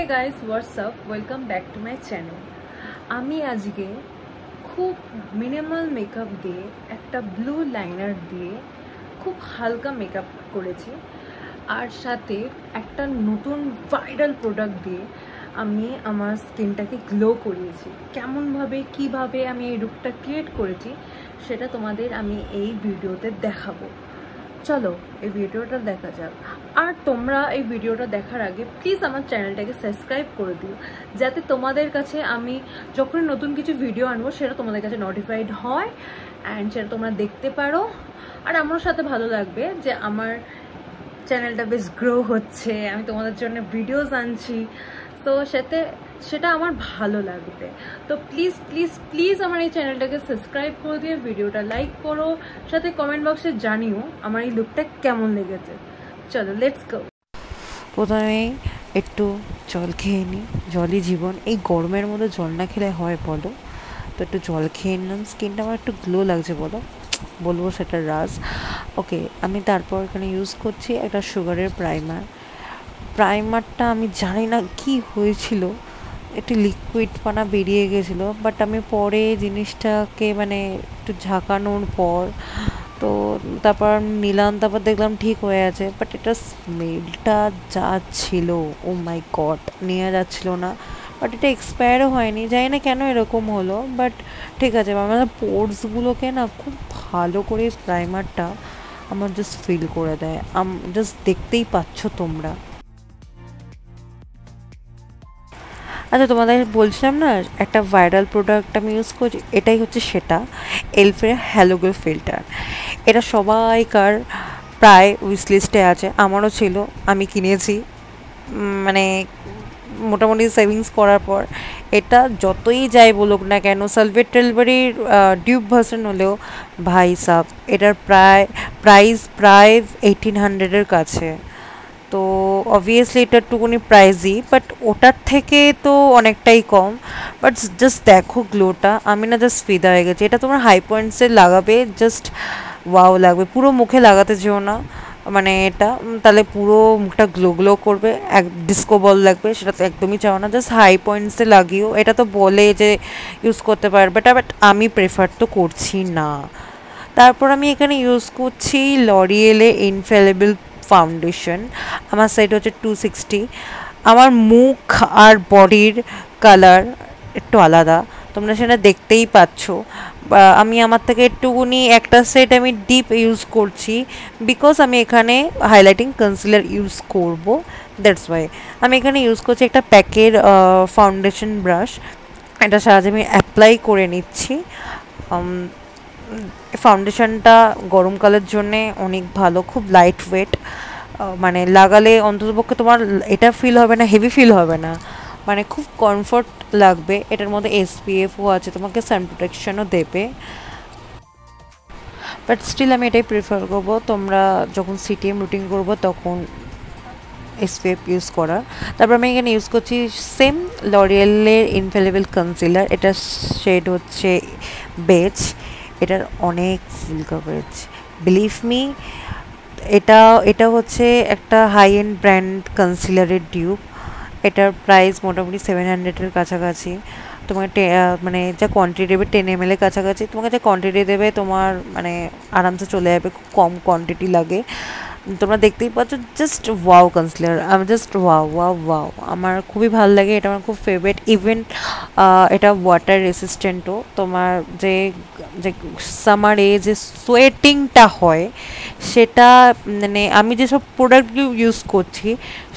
guys, what's up? Welcome back to my channel. আমি আজকে খুব মিনিমাল মেকআপ দিয়ে একটা ব্লু লাইনার দিয়ে খুব হালকা মেকআপ করেছি আর সাথে একটা নতুন ভাইরাল প্রোডাক্ট দিয়ে আমি আমার স্কিনটাকে গ্লো করিয়েছি। কেমনভাবে কিভাবে আমি এই লুকটা ক্রিয়েট করেছি সেটা তোমাদের আমি এই ভিডিওতে দেখাবো। চলো এই ভিডিওটা দেখা যাক। আর তোমরা এই ভিডিওটা দেখার আগে প্লিজ আমার চ্যানেলটাকে সাবস্ক্রাইব করে দিও, যাতে তোমাদের কাছে আমি যখন নতুন কিছু ভিডিও আনবো সেটা তোমাদের কাছে নোটিফাইড হয় অ্যান্ড সেটা তোমরা দেখতে পারো। আর আমার সাথে ভালো লাগবে যে আমার চ্যানেলটা বেশ গ্রো হচ্ছে, আমি তোমাদের জন্য ভিডিওস আনছি, তো সেটা আমার ভালো লাগবে। তো প্লিজ প্লিজ প্লিজ আমার এই চ্যানেলটাকে সাবস্ক্রাইব করে দিয়ে ভিডিওটা লাইক করো, সাথে কমেন্ট বক্সে জানিও আমার এই লুকটা কেমন লেগেছে। চলো লেটস গো। প্রথমে একটু জল খেয়ে নিই, জলই জীবন। এই গরমের মধ্যে জল না খেলে হয় বলো? তো একটু জল খেয়ে নিলাম, স্কিনটা আমার একটু গ্লো লাগছে বলবো সেটা রাজ। ওকে, আমি তারপর এখানে ইউজ করছি একটা সুগারের প্রাইমারটা আমি জানি না কি হয়েছিল, একটু লিকুইড পানা বেরিয়ে গেছিলো, বাট আমি পরে জিনিসটাকে মানে একটু ঝাঁকানোর পর তো তারপর নিলাম, তারপর দেখলাম ঠিক হয়ে আছে। বাট এটা স্মেলটা যা ছিল, ও মাই গড, নেওয়া যাচ্ছিলো না। বাট এটা এক্সপায়ারও হয়নি, জানি না কেন এরকম হলো, বাট ঠিক আছে। আমার পোর্সগুলোকে না খুব ভালো করে প্রাইমারটা আমার জাস্ট ফিল করে দেয়, জাস্ট দেখতেই পাচ্ছ তোমরা। আচ্ছা, তোমাদের বলছিলাম না একটা ভাইরাল প্রোডাক্ট আমি ইউজ করছি, এটাই হচ্ছে সেটা, এলফের হ্যালো গ্লো ফিল্টার। এটা সবাইকার প্রায় উইশলিস্টে আছে, আমারও ছিল, আমি কিনেছি। মানে মোটামুটি সেভিংস করার পর এটা যতই যাই বলুক না কেন, সালভেট টেলবারির ডিউব ভার্সন হলেও ভাই সাব এটার প্রাইস প্রায় 1800-এর কাছে। তো অবভিয়াসলি এটা একটুকুনি প্রাইজই, বাট ওটার থেকে তো অনেকটাই কম। বাট জাস্ট দেখো গ্লোটা, আমি না জাস্ট ফিদা হয়ে গেছি। এটা তোমার হাই পয়েন্টসে লাগাবে, জাস্ট ওয়াও লাগবে। পুরো মুখে লাগাতে যেও না, মানে এটা তাহলে পুরো মুখটা গ্লো গ্লো করবে, এক ডিস্কো বল লাগবে, সেটা তো একদমই চাও না। জাস্ট হাই পয়েন্টসে লাগিও, এটা তো বলে যে ইউজ করতে পারবে, বাট আমি প্রেফার তো করছি না। তারপর আমি এখানে ইউজ করছি লরিয়েলে ইনফ্যালিবল ফাউন্ডেশন। আমার সাইড হচ্ছে 260। আমার মুখ আর বডির কালার একটু আলাদা, তোমরা সেটা দেখতেই পাচ্ছ। আমি আমার থেকে একটুকুনি একটা সেট আমি ডিপ ইউজ করছি, বিকজ আমি এখানে হাইলাইটিং কনসিলার ইউজ করব, দ্যাটস ওয়াই আমি এখানে ইউজ করছি একটা প্যাকের ফাউন্ডেশন ব্রাশ। এটা সাহায্যে আমি অ্যাপ্লাই করে নিচ্ছি। ফাউন্ডেশনটা গরমকালের জন্যে অনেক ভালো, খুব লাইট ওয়েট, মানে লাগালে অন্ততপক্ষে তোমার এটা ফিল হবে না, হেভি ফিল হবে না, মানে খুব কমফর্ট লাগবে। এটার মধ্যে SPFও আছে, তোমাকে সান প্রোটেকশনও দেবে। বাট স্টিল আমি এটাই প্রিফার করবো, তোমরা যখন CTM রুটিন করবো তখন SPF ইউজ করা। তারপর আমি এখানে ইউজ করছি সেম লরিয়েলের ইনফ্যালিবল কনসিলার। এটার শেড হচ্ছে বেজ, এটার অনেক ফুল কভারেজ, বিলিভ মি। এটা হচ্ছে একটা হাই এন্ড ব্র্যান্ড কনসিলারের ডিউব। এটার প্রাইস মোটামুটি 700-এর কাছাকাছি। তোমাকে মানে যা কোয়ান্টিটি দেবে 10 ml এর কাছাকাছি, তোমাকে যা কোয়ান্টিটি দেবে তোমার মানে আরামসে চলে যাবে, খুব কম কোয়ান্টিটি লাগে। তোমরা দেখতেই পাচ্ছ, জাস্ট ওয়াও কনসিলার, আমি জাস্ট ওয়াও ওয়াও ওয়াও, আমার খুবই ভালো লাগে, এটা আমার খুব ফেভারিট। ইভেন এটা ওয়াটার রেসিস্ট্যান্টও। তোমার যে যে সামারে যে সোয়েটিংটা হয় সেটা, মানে আমি যেসব প্রোডাক্টগুলো ইউজ করছি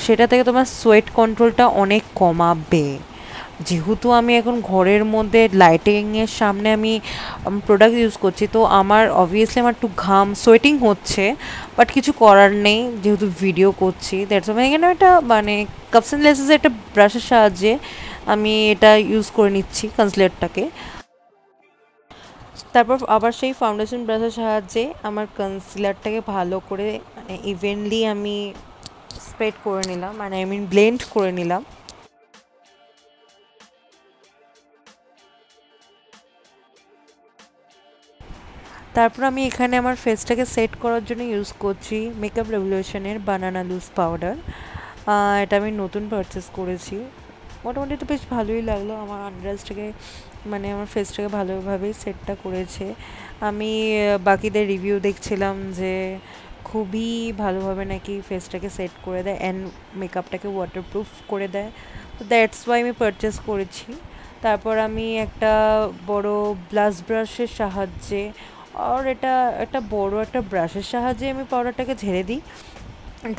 সেটা থেকে তোমার সোয়েট কন্ট্রোলটা অনেক কমাবে। যেহেতু আমি এখন ঘরের মধ্যে লাইটিংয়ের সামনে আমি প্রোডাক্ট ইউজ করছি, তো আমার অবভিয়াসলি আমার একটু সোয়েটিং হচ্ছে, বাট কিছু করার নেই, যেহেতু ভিডিও করছি। দ্যাটস আমি এখানে একটা মানে কাপস অ্যান্ড লেসেসের একটা ব্রাশের সাহায্যে আমি এটা ইউজ করে নিচ্ছি কনসিলারটাকে। তারপর আবার সেই ফাউন্ডেশন ব্রাশের সাহায্যে আমার কনসিলারটাকে ভালো করে মানে ইভেনলি আমি স্প্রেড করে নিলাম, মানে ব্লেন্ড করে নিলাম। তারপর আমি এখানে আমার ফেসটাকে সেট করার জন্য ইউজ করছি মেকআপ রেভলিউশনের বানানা লুজ পাউডার। এটা আমি নতুন পারচেস করেছি। মোটামুটি তো বেশ ভালোই লাগলো, আমার আন্ডারটাকে মানে আমার ফেসটাকে ভালোভাবেই সেটটা করেছে। আমি বাকিদের রিভিউ দেখছিলাম যে খুবই ভালোভাবে নাকি ফেসটাকে সেট করে দেয় অ্যান্ড মেকআপটাকে ওয়াটারপ্রুফ করে দেয়, তো দ্যাটস ওয়াই আমি পারচেস করেছি। তারপর আমি একটা বড় ব্লাশ ব্রাশের সাহায্যে, আর এটা একটা বড় একটা ব্রাশের সাহায্যে আমি পাউডারটাকে ঝেড়ে দিই।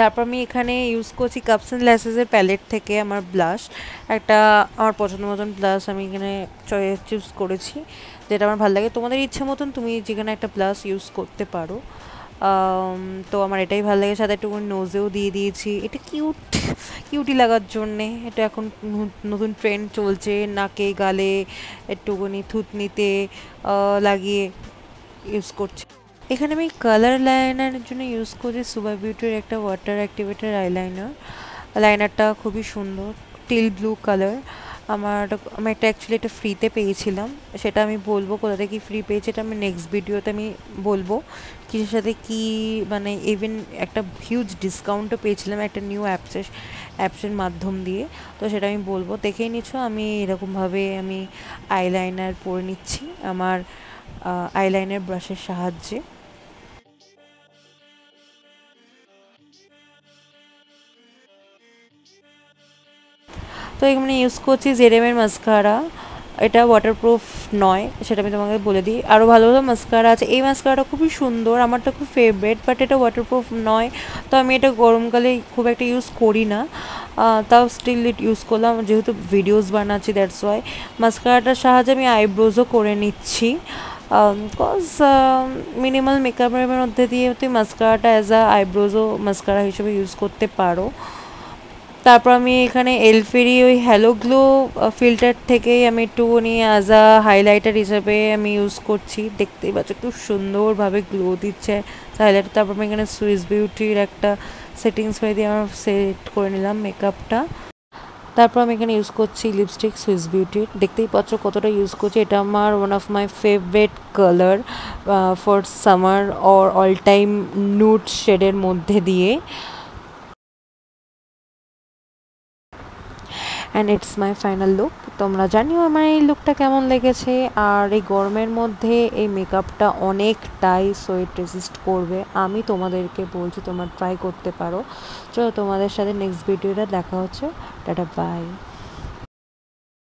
তারপর আমি এখানে ইউজ করছি কাপস অ্যান্ড ল্যাসেসের প্যালেট থেকে আমার ব্লাশ, একটা আমার পছন্দ মতন ব্লাশ আমি এখানে চুজ করেছি, যেটা আমার ভালো লাগে। তোমাদের ইচ্ছে মতন তুমি যেখানে একটা ব্লাশ ইউজ করতে পারো। তো আমার এটাই ভালো লাগে, সাথে একটু নোজেও দিয়ে দিয়েছি, এটা কিউটি লাগার জন্যে। এটা এখন নতুন ট্রেন্ড চলছে, নাকে গালে একটুখানি থুতনিতে লাগিয়ে ইউজ করছি। এখানে আমি কালার লাইনারের জন্য ইউজ করি সুপার বিউটির একটা ওয়াটার অ্যাক্টিভেটেড লাইনারটা খুবই সুন্দর, টিল ব্লু কালার। আমি একটা অ্যাকচুয়ালি এটা ফ্রিতে পেয়েছিলাম, সেটা আমি বলবো কোথা থেকে ফ্রি পেয়েছি, এটা আমি নেক্সট ভিডিওতে আমি বলবো কিসের সাথে কি, মানে ইভেন একটা হিউজ ডিসকাউন্টও পেয়েছিলাম একটা নিউ অ্যাপসের মাধ্যম দিয়ে, তো সেটা আমি বলবো। দেখেই নিচ্ছ আমি এরকমভাবে আমি আইলাইনার পরে নিচ্ছি আমার আইলাইনার ব্রাশের সাহায্যে। তো এখানে ইউজ করছি জেরেমের মাস্কারা, এটা ওয়াটারপ্রুফ নয়, সেটা আমি তোমাকে বলে দিই। আরও ভালো ভালো মাস্কারা আছে, এই মাস্কারাটা খুবই সুন্দর, আমারটা খুব ফেভারিট, বাট এটা ওয়াটারপ্রুফ নয়, তো আমি এটা গরমকালে খুব একটা ইউজ করি না, তাও স্টিল ইউজ করলাম যেহেতু ভিডিওস বানাচ্ছি, দ্যাটস ওয়াই। মাস্কারাটার সাহায্যে আমি আইব্রোজও করে নিচ্ছি, বিকজ মিনিমাল মেকআপের মধ্যে দিয়ে তুই মাস্কারাটা অ্যাজ আ আইব্রোজও মাস্কারা হিসেবে ইউজ করতে পারো। তারপর আমি এখানে এলফেরি ওই হ্যালো গ্লো ফিল্টার থেকেই আমি একটুখানি অ্যাজ আ হাইলাইটার হিসেবে আমি ইউজ করছি, দেখতেই পাচ্ছ খুব সুন্দরভাবে গ্লো দিচ্ছে হাইলাইটার। তারপর আমি এখানে সুইস বিউটির একটা সেটিংস হয়ে দিয়ে আমার সেট করে নিলাম মেকআপটা। তারপর আমি এখানে ইউজ করছি লিপস্টিক সুইস বিউটির, দেখতেই পাচ্ছ কতটা ইউজ করছি, এটা আমার one of my favourite colour for summer or all time nude শেডের মধ্যে দিয়ে, and it's my final look. তোমরা জানিও আমার এই লুকটা কেমন লেগেছে, আর এই গরমের মধ্যে এই মেকআপটা অনেকটাই সোয়েট রেজিস্ট করবে, আমি তোমাদেরকে বলছি তোমরা ট্রাই করতে পারো। চলো তোমাদের সাথে নেক্সট ভিডিওটা দেখা হচ্ছে, টাটা বাই।